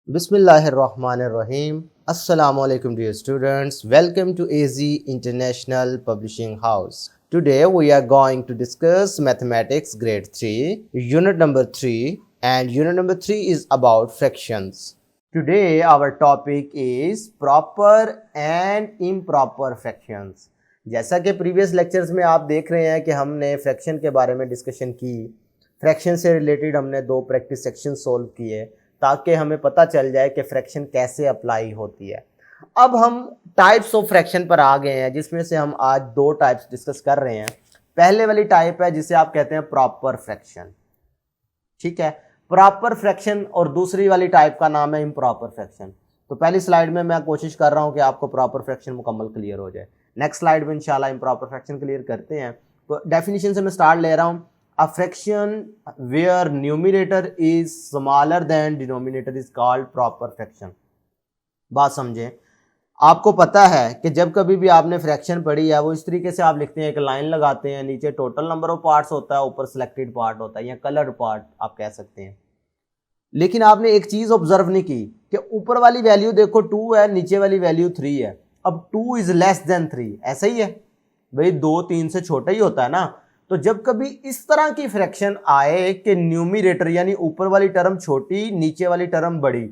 Bismillahirrahmanirrahim. Assalamu alaikum dear students. Welcome to AZ International Publishing House. Today we are going to discuss Mathematics Grade 3, Unit number 3, and Unit number 3 is about fractions. Today our topic is proper and improper fractions. जैसा कि previous lectures में आप देख रहे हैं कि हमने fraction के बारे में डिस्कशन की, फ्रैक्शन से रिलेटेड हमने 2 प्रैक्टिस सेक्शन सोल्व किए ताकि हमें पता चल जाए कि फ्रैक्शन कैसे अप्लाई होती है। अब हम टाइप्स ऑफ फ्रैक्शन पर आ गए हैं, जिसमें से हम आज 2 टाइप्स डिस्कस कर रहे हैं। पहले वाली टाइप है जिसे आप कहते हैं प्रॉपर फ्रैक्शन, ठीक है, प्रॉपर फ्रैक्शन, और दूसरी वाली टाइप का नाम है इम्प्रॉपर फ्रैक्शन। तो पहली स्लाइड में मैं कोशिश कर रहा हूं कि आपको प्रॉपर फ्रैक्शन मुकम्मल क्लियर हो जाए। नेक्स्ट स्लाइड में इंशाल्लाह इम्प्रॉपर फ्रैक्शन क्लियर करते हैं। तो डेफिनेशन से मैं स्टार्ट ले रहा हूं। A fraction where numerator is smaller than denominator is called proper fraction. बात समझें, आपको पता है कि जब कभी भी आपने फ्रैक्शन पढ़ी है वो इस तरीके से आप लिखते हैं, एक लाइन लगाते हैं, नीचे टोटल नंबर ऑफ पार्ट्स होता है, ऊपर सिलेक्टेड पार्ट होता है या कलर्ड पार्ट आप कह सकते हैं। लेकिन आपने एक चीज ऑब्जर्व नहीं की कि ऊपर वाली वैल्यू देखो 2 है, नीचे वाली वैल्यू 3 है। अब 2 इज लेस देन 3, ऐसा ही है भाई, 2 3 से छोटा ही होता है ना। तो जब कभी इस तरह की फ्रैक्शन आए कि न्यूमरेटर यानी ऊपर वाली टर्म छोटी, नीचे वाली टर्म बड़ी,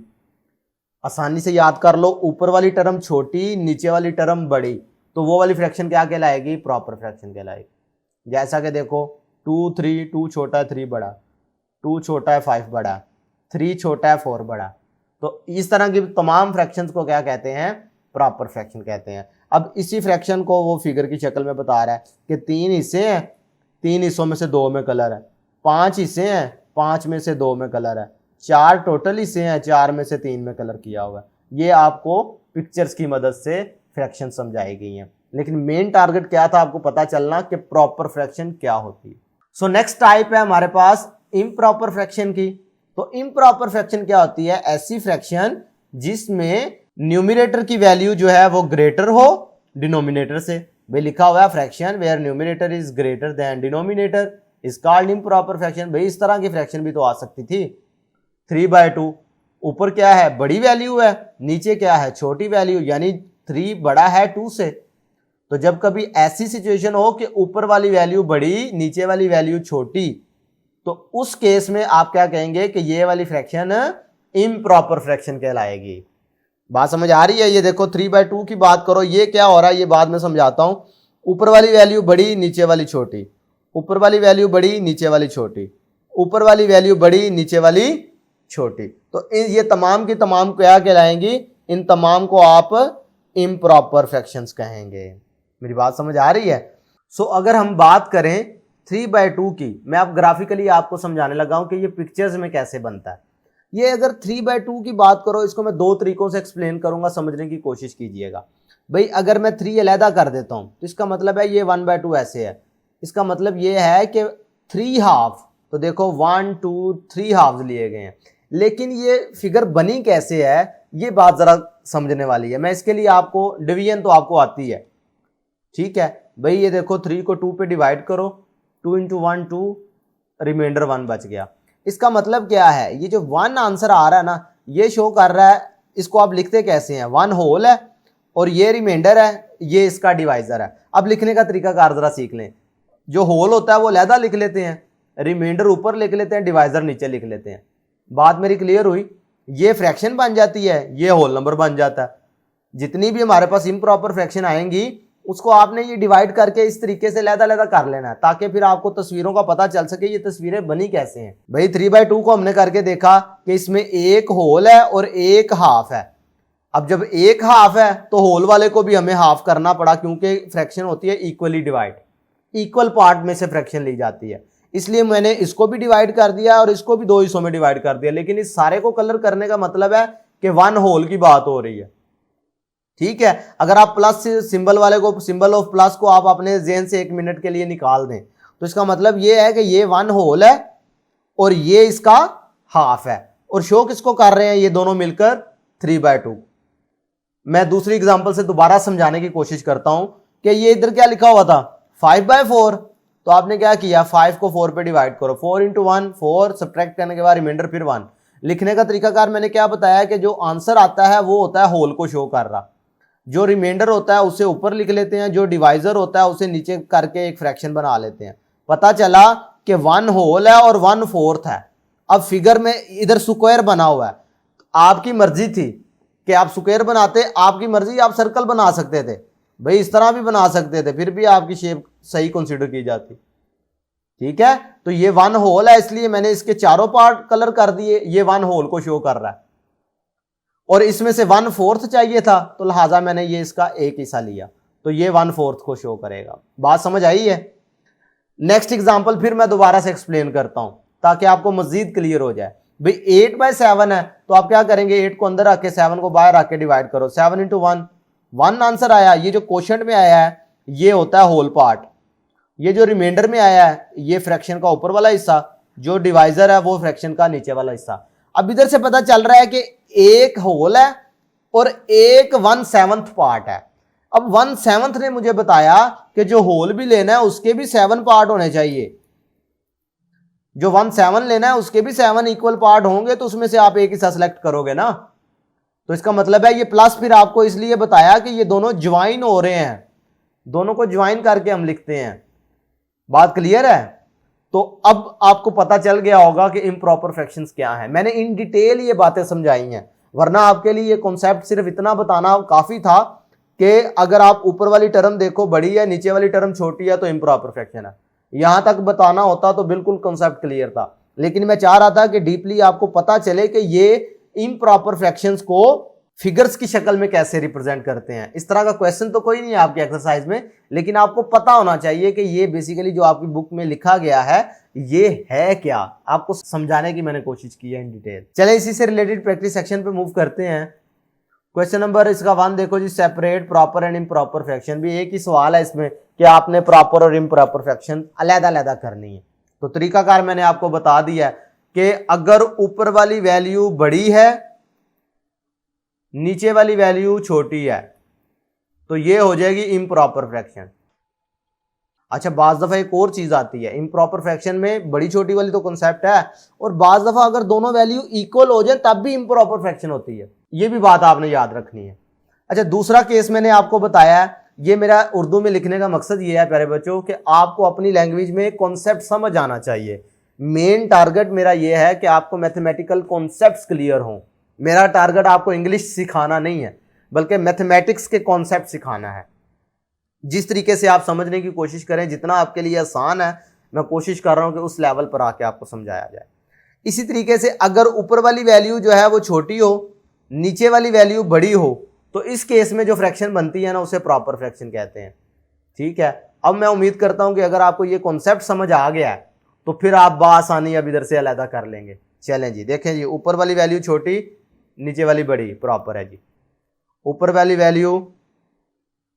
आसानी से याद कर लो, ऊपर वाली टर्म छोटी, नीचे वाली टर्म बड़ी, तो वो वाली फ्रैक्शन क्या कहलाएगी? प्रॉपर फ्रैक्शन कहलाएगी। जैसा कि देखो 2 3, 2 छोटा है 3 बड़ा, 2 छोटा है 5 बड़ा, 3 छोटा है 4 बड़ा। तो इस तरह की तमाम फ्रैक्शंस को क्या कहते हैं? प्रॉपर फ्रैक्शन कहते हैं। अब इसी फ्रैक्शन को वो फिगर की शक्ल में बता रहा है कि 3 हिस्से हैं, 3 हिस्सों में से 2 में कलर है, 5 हिस्से हैं, 5 में से 2 में कलर है, 4 टोटल हिस्से हैं, 4 में से 3 में कलर किया हुआ है। ये आपको पिक्चर्स की मदद से फ्रैक्शन समझाई गई हैं। लेकिन मेन टारगेट क्या था? आपको पता चलना कि प्रॉपर फ्रैक्शन क्या होती है। सो नेक्स्ट टाइप है हमारे पास इम्प्रॉपर फ्रैक्शन की। तो इम्प्रॉपर फ्रैक्शन क्या होती है? ऐसी फ्रैक्शन जिसमें न्यूमरेटर की वैल्यू जो है वो ग्रेटर हो डिनोमिनेटर से। भाई लिखा हुआ है fraction where numerator is greater than denominator is called improper fraction. भाई इस तरह की फ्रैक्शन भी तो आ सकती थी। 3/2 ऊपर क्या है? बड़ी वैल्यू है, नीचे क्या है? छोटी वैल्यू, यानी 3 बड़ा है 2 से। तो जब कभी ऐसी सिचुएशन हो कि ऊपर वाली वैल्यू बड़ी, नीचे वाली वैल्यू छोटी, तो उस केस में आप क्या कहेंगे कि ये वाली फ्रैक्शन इम्प्रॉपर फ्रैक्शन कहलाएगी। बात समझ आ रही है? ये देखो 3/2 की बात करो, ये क्या हो रहा है ये बाद में समझाता हूं। ऊपर वाली वैल्यू बड़ी, नीचे वाली छोटी, ऊपर वाली वैल्यू बड़ी, नीचे वाली छोटी, ऊपर वाली वैल्यू बड़ी, नीचे वाली छोटी। तो ये तमाम की तमाम क्या कहलाएंगी? इन तमाम को आप इम्प्रॉपर फ्रैक्शंस कहेंगे। मेरी बात समझ आ रही है? सो अगर हम बात करें 3/2 की, मैं अब ग्राफिकली आपको समझाने लगा हूं कि ये पिक्चर्स में कैसे बनता है। ये अगर 3/2 की बात करो, इसको मैं 2 तरीकों से एक्सप्लेन करूंगा, समझने की कोशिश कीजिएगा। भाई अगर मैं 3 अलहदा कर देता हूं तो इसका मतलब है ये 1/2 ऐसे है। इसका मतलब ये है कि 3 हाफ, तो देखो 1 2 3 हाफ लिए गए हैं। लेकिन ये फिगर बनी कैसे है, ये बात जरा समझने वाली है। मैं इसके लिए आपको डिवीजन तो आपको आती है, ठीक है भाई। ये देखो 3 को 2 पे डिवाइड करो, 2 × 1 2, रिमाइंडर 1 बच गया। इसका मतलब क्या है? ये जो 1 आंसर आ रहा है ना, ये शो कर रहा है, इसको आप लिखते कैसे हैं? 1 होल है और ये रिमाइंडर है, ये इसका डिवाइजर है। अब लिखने का तरीका कार जरा सीख लें। जो होल होता है वो अलहदा लिख लेते हैं, रिमाइंडर ऊपर लिख लेते हैं, डिवाइजर नीचे लिख लेते हैं। बात मेरी क्लियर हुई? ये फ्रैक्शन बन जाती है, ये होल नंबर बन जाता है। जितनी भी हमारे पास इम्प्रॉपर फ्रैक्शन आएंगी उसको आपने ये डिवाइड करके इस तरीके से लहदा कर लेना है, ताकि फिर आपको तस्वीरों का पता चल सके ये तस्वीरें बनी कैसे हैं। भाई 3/2 को हमने करके देखा कि इसमें एक होल है और एक हाफ है। अब जब एक हाफ है तो होल वाले को भी हमें हाफ करना पड़ा, क्योंकि फ्रैक्शन होती है इक्वली डिवाइड, इक्वल पार्ट में से फ्रैक्शन ली जाती है। इसलिए मैंने इसको भी डिवाइड कर दिया और इसको भी 2 हिस्सों में डिवाइड कर दिया। लेकिन इस सारे को कलर करने का मतलब है कि 1 होल की बात हो रही है, ठीक है। अगर आप प्लस सिंबल वाले को, सिंबल ऑफ प्लस को आप अपने ज़हन से 1 मिनट के लिए निकाल दें तो इसका मतलब ये है कि ये 1 होल है और ये इसका हाफ है। और शो किसको कर रहे हैं? ये दोनों मिलकर 3/2। मैं दूसरी एग्जांपल से दोबारा समझाने की कोशिश करता हूं कि ये इधर क्या लिखा हुआ था? 5/4। तो आपने क्या किया? 5 को 4 पे डिवाइड करो, 4 × 1 4, सब्ट्रैक्ट करने के बाद रिमाइंडर फिर 1। लिखने का तरीकाकार मैंने क्या बताया कि जो आंसर आता है वो होता है होल को शो कर रहा, जो रिमाइंडर होता है उसे ऊपर लिख लेते हैं, जो डिवाइजर होता है उसे नीचे करके एक फ्रैक्शन बना लेते हैं। पता चला कि 1 होल है और 1/4 है। अब फिगर में इधर स्क्वायर बना हुआ है, आपकी मर्जी थी कि आप स्क्वायर बनाते, आपकी मर्जी, आप सर्कल बना सकते थे भाई, इस तरह भी बना सकते थे, फिर भी आपकी शेप सही कंसीडर की जाती। ठीक है, तो ये 1 होल है इसलिए मैंने इसके चारों पार्ट कलर कर दिए, ये 1 होल को शो कर रहा है और इसमें से 1/4 चाहिए था तो लिहाजा मैंने ये इसका एक हिस्सा लिया, तो ये 1/4 को शो करेगा। बात समझ आई है? नेक्स्ट एग्जांपल फिर मैं दोबारा से एक्सप्लेन करता हूं ताकि आपको मजीद क्लियर हो जाए। भाई 8/7 है तो आप क्या करेंगे, 8 को अंदर रख 7 को बाहर रख डिवाइड करो, 7 × 1 आंसर आया। ये जो क्वोशंट में आया है ये होता है होल पार्ट, ये जो रिमाइंडर में आया है ये फ्रैक्शन का ऊपर वाला हिस्सा, जो डिवाइजर है वो फ्रैक्शन का नीचे वाला हिस्सा। अब इधर से पता चल रहा है कि एक होल है और एक 1/7 पार्ट है। अब 1/7 ने मुझे बताया कि जो होल भी लेना है उसके भी 7 पार्ट होने चाहिए, जो 1/7 लेना है उसके भी 7 इक्वल पार्ट होंगे, तो उसमें से आप एक हिस्सा सेलेक्ट करोगे ना। तो इसका मतलब है ये प्लस फिर आपको इसलिए बताया कि ये दोनों ज्वाइन हो रहे हैं, दोनों को ज्वाइन करके हम लिखते हैं। बात क्लियर है? तो अब आपको पता चल गया होगा कि इम्प्रॉपर फ्रैक्शंस क्या हैं। मैंने इन डिटेल ये बातें समझाई हैं, वरना आपके लिए ये कॉन्सेप्ट सिर्फ इतना बताना काफी था कि अगर आप ऊपर वाली टर्म देखो बड़ी है, नीचे वाली टर्म छोटी है तो इम्प्रॉपर फ्रैक्शन है। यहां तक बताना होता तो बिल्कुल कॉन्सेप्ट क्लियर था, लेकिन मैं चाह रहा था कि डीपली आपको पता चले कि ये इम्प्रॉपर फ्रैक्शंस को फिगर्स की शक्ल में कैसे रिप्रेजेंट करते हैं। इस तरह का क्वेश्चन तो कोई नहीं है आपके एक्सरसाइज में, लेकिन आपको पता होना चाहिए कि ये बेसिकली जो आपकी बुक में लिखा गया है ये है क्या, आपको समझाने की मैंने कोशिश की है इन डिटेल। चले इसी से रिलेटेड प्रैक्टिस सेक्शन पे मूव करते हैं। क्वेश्चन नंबर इसका 1 देखो जी, separate proper and improper fraction. भी एक ही सवाल है इसमें कि आपने प्रॉपर और इम्प्रॉपर फ्रैक्शन अलग-अलग करनी है। तो तरीकाकार मैंने आपको बता दिया कि अगर ऊपर वाली वैल्यू बड़ी है, नीचे वाली वैल्यू छोटी है, तो ये हो जाएगी इम्प्रॉपर फ्रैक्शन। अच्छा, बाज दफा एक और चीज आती है इम्प्रॉपर फ्रैक्शन में, बड़ी छोटी वाली तो कॉन्सेप्ट है, और बाज दफा अगर दोनों वैल्यू इक्वल हो जाए तब भी इम्प्रॉपर फ्रैक्शन होती है, ये भी बात आपने याद रखनी है। अच्छा, दूसरा केस मैंने आपको बताया है, ये मेरा उर्दू में लिखने का मकसद ये है प्यारे बच्चों कि आपको अपनी लैंग्वेज में कॉन्सेप्ट समझ आना चाहिए। मेन टारगेट मेरा ये है कि आपको मैथमेटिकल कॉन्सेप्ट्स क्लियर हों। मेरा टारगेट आपको इंग्लिश सिखाना नहीं है, बल्कि मैथमेटिक्स के कॉन्सेप्ट सिखाना है। जिस तरीके से आप समझने की कोशिश करें, जितना आपके लिए आसान है, मैं कोशिश कर रहा हूं कि उस लेवल पर आके आपको समझाया जाए। इसी तरीके से अगर ऊपर वाली वैल्यू जो है वो छोटी हो, नीचे वाली वैल्यू बड़ी हो, तो इस केस में जो फ्रैक्शन बनती है ना उसे प्रॉपर फ्रैक्शन कहते हैं। ठीक है, अब मैं उम्मीद करता हूं कि अगर आपको ये कॉन्सेप्ट समझ आ गया है तो फिर आप बासानी अब इधर से अलग कर लेंगे। चलें जी, देखें जी, ऊपर वाली वैल्यू छोटी, नीचे वाली बड़ी, प्रॉपर है जी। ऊपर वाली वैल्यू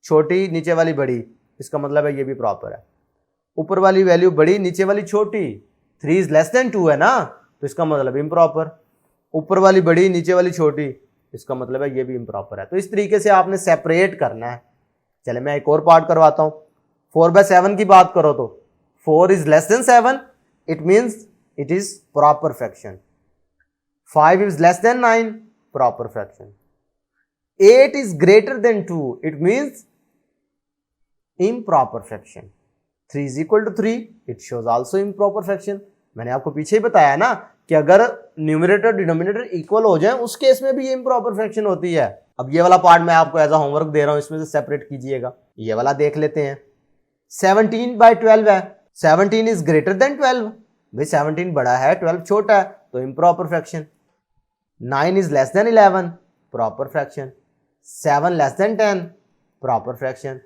छोटी, नीचे वाली बड़ी, इसका मतलब है ये भी प्रॉपर है। ऊपर वाली वैल्यू बड़ी, नीचे वाली छोटी, 3 < 2 है ना, तो इसका मतलब इम्प्रॉपर। ऊपर वाली बड़ी, नीचे वाली छोटी, इसका मतलब है ये भी इम्प्रॉपर है। तो इस तरीके से आपने सेपरेट करना है। चले मैं एक और पार्ट करवाता हूं। 4/7 की बात करो तो 4 < 7, it means it is proper fraction. 5 < 9, proper fraction. 8 is greater than 2, it means improper fraction. 3 is equal to 3, it shows also improper fraction. मैंने आपको पीछे ही बताया ना कि अगर न्यूमरेटर डिनोमिनेटर इक्वल हो जाए उस केस में भी ये इम्प्रॉपर फ्रैक्शन होती है। अब ये वाला पार्ट मैं आपको एज अ होमवर्क दे रहा हूं, इसमें से सेपरेट कीजिएगा। ये वाला देख लेते हैं। 17/12 है, 17 इज ग्रेटर देन 12, भाई 17 बड़ा है, 12 छोटा है, तो improper fraction. 9 is less than 11, proper fraction. 7 less than 10, proper fraction.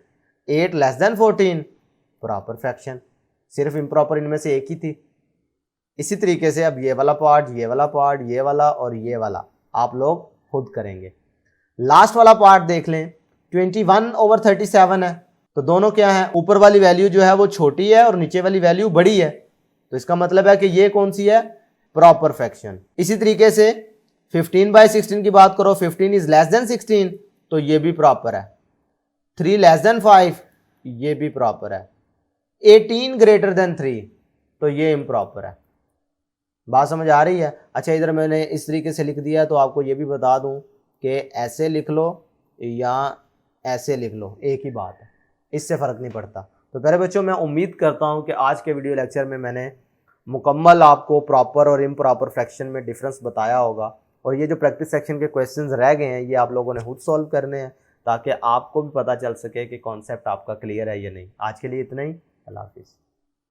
8 less than 14, proper fraction. सिर्फ इम्प्रॉपर इनमें से एक ही थी। इसी तरीके से अब ये वाला पार्ट, ये वाला पार्ट, ये वाला और ये वाला आप लोग खुद करेंगे। लास्ट वाला पार्ट देख लें, 21/37 है, तो दोनों क्या है, ऊपर वाली वैल्यू जो है वो छोटी है और नीचे वाली वैल्यू बड़ी है, तो इसका मतलब है कि ये कौन सी है, प्रॉपर फ्रैक्शन। इसी तरीके से 15/16 की बात करो, 15 इज लेस देन 16, तो ये भी प्रॉपर है। 3 लेस देन 5, ये भी प्रॉपर है। 18 ग्रेटर देन 3, तो ये इम्प्रॉपर है। बात समझ आ रही है? अच्छा, इधर मैंने इस तरीके से लिख दिया, तो आपको ये भी बता दूं कि ऐसे लिख लो या ऐसे लिख लो, एक ही बात है, इससे फ़र्क नहीं पड़ता। तो प्यारे बच्चों, मैं उम्मीद करता हूं कि आज के वीडियो लेक्चर में मैंने मुकम्मल आपको प्रॉपर और इम्प्रॉपर फ्रैक्शन में डिफरेंस बताया होगा, और ये जो प्रैक्टिस सेक्शन के क्वेश्चंस रह गए हैं ये आप लोगों ने खुद सॉल्व करने हैं, ताकि आपको भी पता चल सके कि कॉन्सेप्ट आपका क्लियर है या नहीं। आज के लिए इतना ही। अल्लाह हाफिज़।